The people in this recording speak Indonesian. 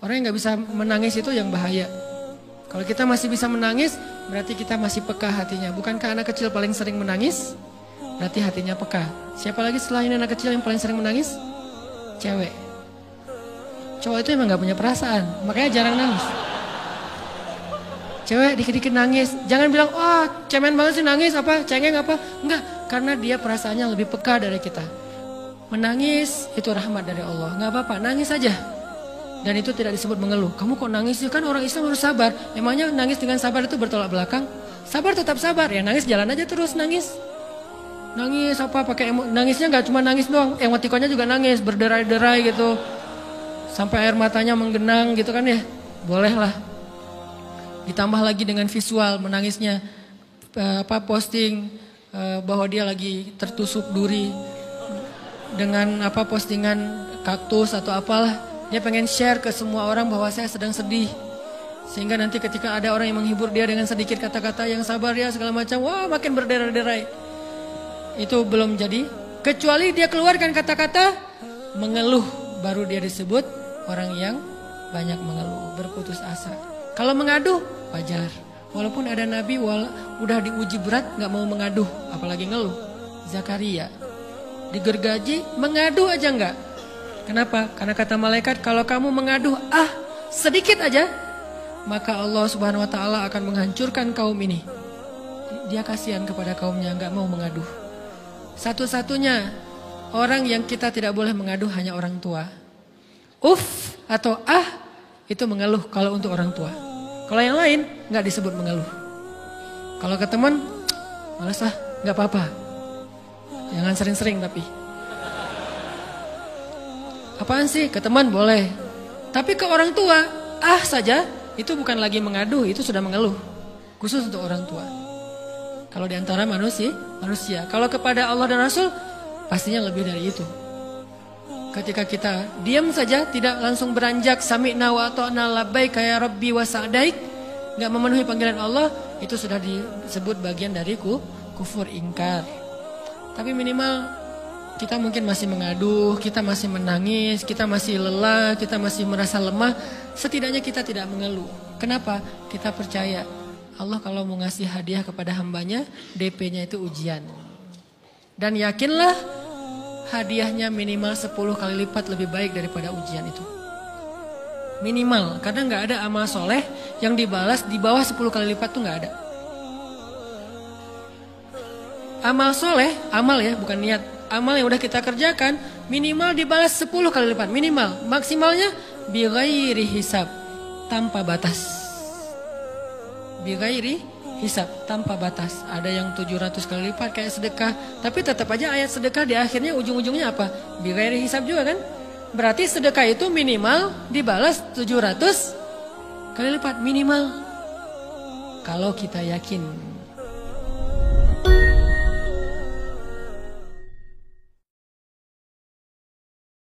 Orang yang nggak bisa menangis itu yang bahaya. Kalau kita masih bisa menangis, berarti kita masih peka hatinya. Bukankah anak kecil paling sering menangis? Berarti hatinya peka. Siapa lagi selain anak kecil yang paling sering menangis? Cewek. Cowok itu emang gak punya perasaan, makanya jarang nangis. Cewek dikit-dikit nangis, jangan bilang, oh cemen banget sih nangis, apa cengeng apa. Enggak, karena dia perasaannya lebih peka dari kita. Menangis itu rahmat dari Allah, gak apa-apa, nangis aja. Dan itu tidak disebut mengeluh. Kamu kok nangis sih? Kan orang Islam harus sabar. Emangnya nangis dengan sabar itu bertolak belakang? Sabar tetap sabar, ya nangis jalan aja terus nangis. Nangis apa pakai nangisnya nggak cuma nangis doang, emotikonnya juga nangis, berderai-derai gitu. Sampai air matanya menggenang gitu kan ya. Boleh lah. Ditambah lagi dengan visual menangisnya, posting bahwa dia lagi tertusuk duri dengan postingan kaktus atau apalah. Dia pengen share ke semua orang bahwa saya sedang sedih. Sehingga nanti ketika ada orang yang menghibur dia dengan sedikit kata-kata yang sabar ya segala macam, wah makin berderai-derai. Itu belum jadi, kecuali dia keluarkan kata-kata mengeluh, baru dia disebut orang yang banyak mengeluh, berputus asa. Kalau mengadu wajar, walaupun ada nabi udah diuji berat nggak mau mengaduh, apalagi ngeluh. Zakaria digergaji mengadu aja nggak. Kenapa? Karena kata malaikat, kalau kamu mengaduh sedikit aja, maka Allah Subhanahu Wa Taala akan menghancurkan kaum ini. Dia kasihan kepada kaumnya, nggak mau mengaduh. Satu-satunya orang yang kita tidak boleh mengaduh hanya orang tua. Atau itu mengeluh kalau untuk orang tua. Kalau yang lain nggak disebut mengeluh. Kalau ke teman, malas nggak apa-apa. Jangan sering-sering tapi. Apaan sih? Ke teman boleh. Tapi ke orang tua, saja itu bukan lagi mengaduh, itu sudah mengeluh. Khusus untuk orang tua. Kalau di antara manusia. Kalau kepada Allah dan Rasul, pastinya lebih dari itu. Ketika kita diam saja, tidak langsung beranjak sami'na wa ata'na labbaik ya rabbi wa sa'daik, nggak memenuhi panggilan Allah, itu sudah disebut bagian dari kufur ingkar. Tapi minimal kita mungkin masih mengaduh, kita masih menangis, kita masih lelah, kita masih merasa lemah. Setidaknya kita tidak mengeluh. Kenapa? Kita percaya Allah kalau mau ngasih hadiah kepada hambanya, DP-nya itu ujian. Dan yakinlah hadiahnya minimal 10 kali lipat lebih baik daripada ujian itu. Minimal, karena nggak ada amal soleh yang dibalas di bawah 10 kali lipat tuh nggak ada. Amal soleh, amal ya bukan niat. Amal yang udah kita kerjakan minimal dibalas 10 kali lipat. Minimal, maksimalnya bighairi hisab, tanpa batas. Bighairi hisab, tanpa batas. Ada yang 700 kali lipat kayak sedekah. Tapi tetap aja ayat sedekah di akhirnya ujung-ujungnya apa? Bighairi hisab juga kan? Berarti sedekah itu minimal dibalas 700 kali lipat. Minimal. Kalau kita yakin